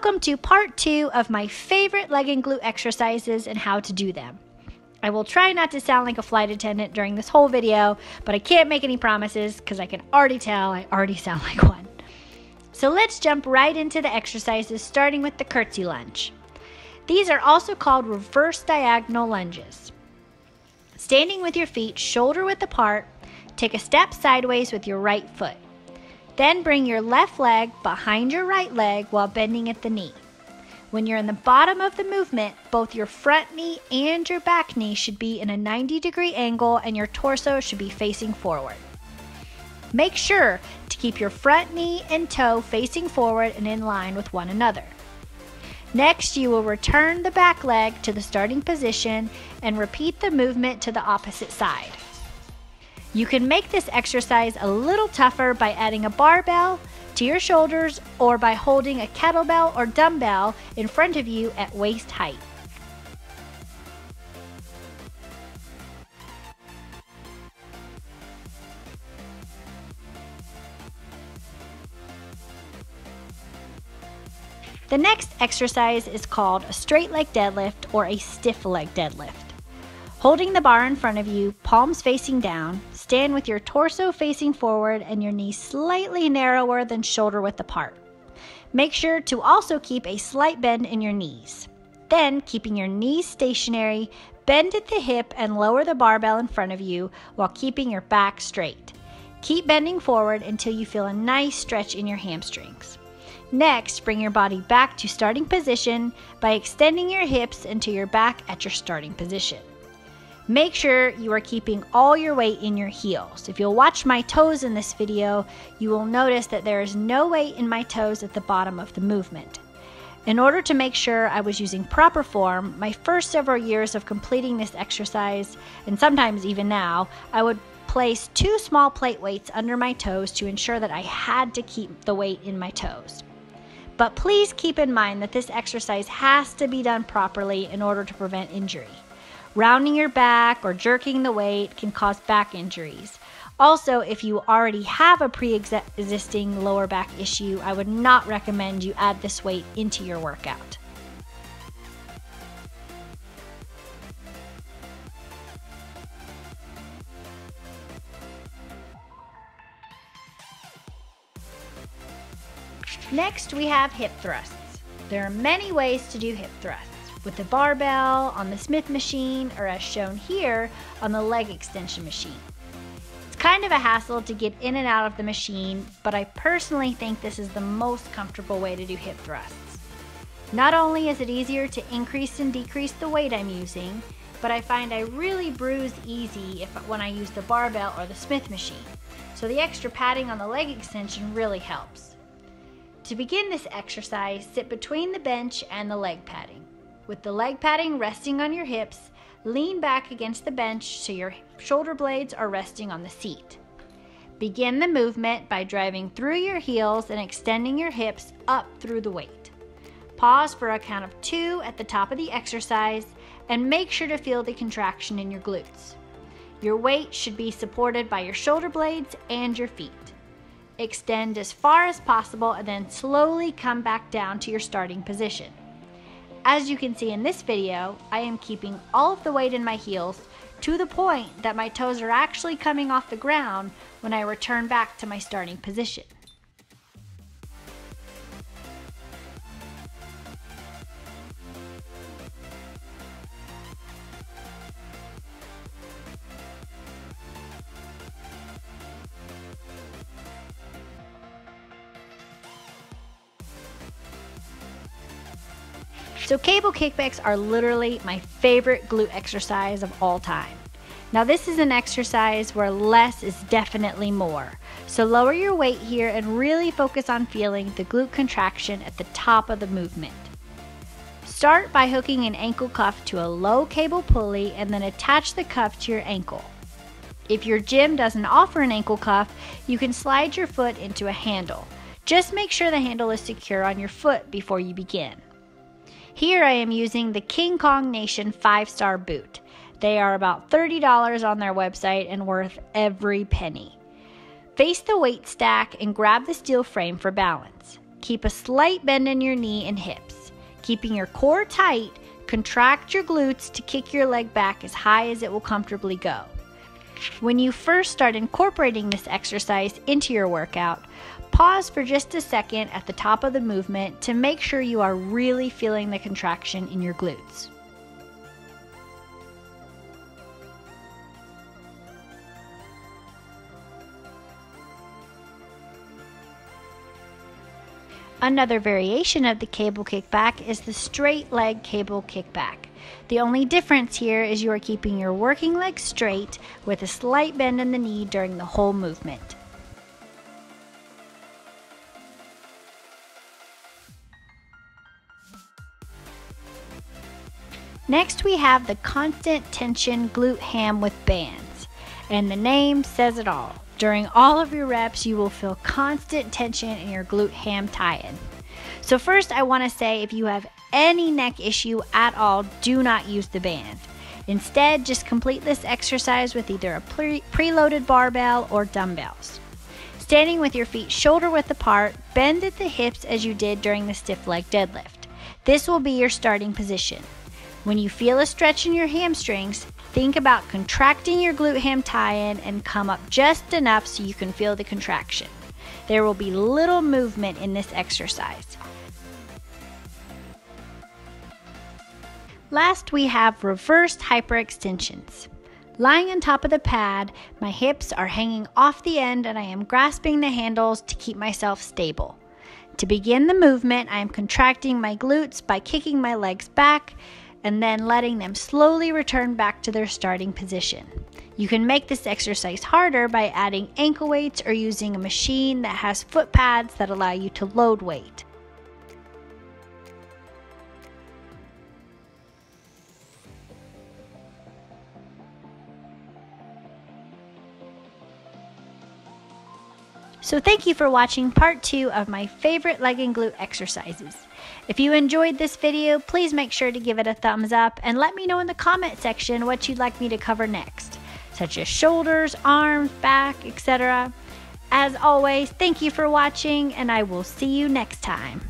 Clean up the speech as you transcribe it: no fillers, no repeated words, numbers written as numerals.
Welcome to part 2 of my favorite leg and glute exercises and how to do them. I will try not to sound like a flight attendant during this whole video, but I can't make any promises because I can already tell I already sound like one. So let's jump right into the exercises, starting with the curtsy lunge. These are also called reverse diagonal lunges. Standing with your feet shoulder width apart, take a step sideways with your right foot. Then bring your left leg behind your right leg while bending at the knee. When you're in the bottom of the movement, both your front knee and your back knee should be in a 90-degree angle and your torso should be facing forward. Make sure to keep your front knee and toe facing forward and in line with one another. Next, you will return the back leg to the starting position and repeat the movement to the opposite side. You can make this exercise a little tougher by adding a barbell to your shoulders or by holding a kettlebell or dumbbell in front of you at waist height. The next exercise is called a straight leg deadlift or a stiff leg deadlift. Holding the bar in front of you, palms facing down, stand with your torso facing forward and your knees slightly narrower than shoulder width apart. Make sure to also keep a slight bend in your knees. Then, keeping your knees stationary, bend at the hip and lower the barbell in front of you while keeping your back straight. Keep bending forward until you feel a nice stretch in your hamstrings. Next, bring your body back to starting position by extending your hips into your back at your starting position. Make sure you are keeping all your weight in your heels. If you'll watch my toes in this video, you will notice that there is no weight in my toes at the bottom of the movement. In order to make sure I was using proper form, my first several years of completing this exercise, and sometimes even now, I would place 2 small plate weights under my toes to ensure that I had to keep the weight in my toes. But please keep in mind that this exercise has to be done properly in order to prevent injury. Rounding your back or jerking the weight can cause back injuries. Also, if you already have a pre-existing lower back issue, I would not recommend you add this weight into your workout. Next, we have hip thrusts. There are many ways to do hip thrusts. With the barbell, on the Smith machine, or as shown here, on the leg extension machine. It's kind of a hassle to get in and out of the machine, but I personally think this is the most comfortable way to do hip thrusts. Not only is it easier to increase and decrease the weight I'm using, but I find I really bruise easy when I use the barbell or the Smith machine, so the extra padding on the leg extension really helps. To begin this exercise, sit between the bench and the leg padding. With the leg padding resting on your hips, lean back against the bench so your shoulder blades are resting on the seat. Begin the movement by driving through your heels and extending your hips up through the weight. Pause for a count of 2 at the top of the exercise and make sure to feel the contraction in your glutes. Your weight should be supported by your shoulder blades and your feet. Extend as far as possible and then slowly come back down to your starting position. As you can see in this video, I am keeping all of the weight in my heels to the point that my toes are actually coming off the ground when I return back to my starting position. So cable kickbacks are literally my favorite glute exercise of all time. Now this is an exercise where less is definitely more. So lower your weight here and really focus on feeling the glute contraction at the top of the movement. Start by hooking an ankle cuff to a low cable pulley and then attach the cuff to your ankle. If your gym doesn't offer an ankle cuff, you can slide your foot into a handle. Just make sure the handle is secure on your foot before you begin. Here I am using the King Kong Nation 5-star boot. They are about $30 on their website and worth every penny. Face the weight stack and grab the steel frame for balance. keep a slight bend in your knee and hips. Keeping your core tight, contract your glutes to kick your leg back as high as it will comfortably go. When you first start incorporating this exercise into your workout, pause for just a second at the top of the movement to make sure you are really feeling the contraction in your glutes. Another variation of the cable kickback is the straight leg cable kickback. The only difference here is you are keeping your working leg straight with a slight bend in the knee during the whole movement. Next, we have the constant tension glute ham with bands, and the name says it all. During all of your reps, you will feel constant tension in your glute ham tie-in. So first, I want to say if you have any neck issue at all, do not use the band. Instead, just complete this exercise with either a preloaded barbell or dumbbells. Standing with your feet shoulder width apart, bend at the hips as you did during the stiff leg deadlift. This will be your starting position. When you feel a stretch in your hamstrings, think about contracting your glute ham tie-in and come up just enough so you can feel the contraction. There will be little movement in this exercise. Last, we have reversed hyperextensions. Lying on top of the pad, my hips are hanging off the end and I am grasping the handles to keep myself stable. To begin the movement, I am contracting my glutes by kicking my legs back and then letting them slowly return back to their starting position. You can make this exercise harder by adding ankle weights or using a machine that has foot pads that allow you to load weight. So thank you for watching part 2 of my favorite leg and glute exercises. If you enjoyed this video, please make sure to give it a thumbs up and let me know in the comment section what you'd like me to cover next, such as shoulders, arms, back, etc. As always, thank you for watching and I will see you next time.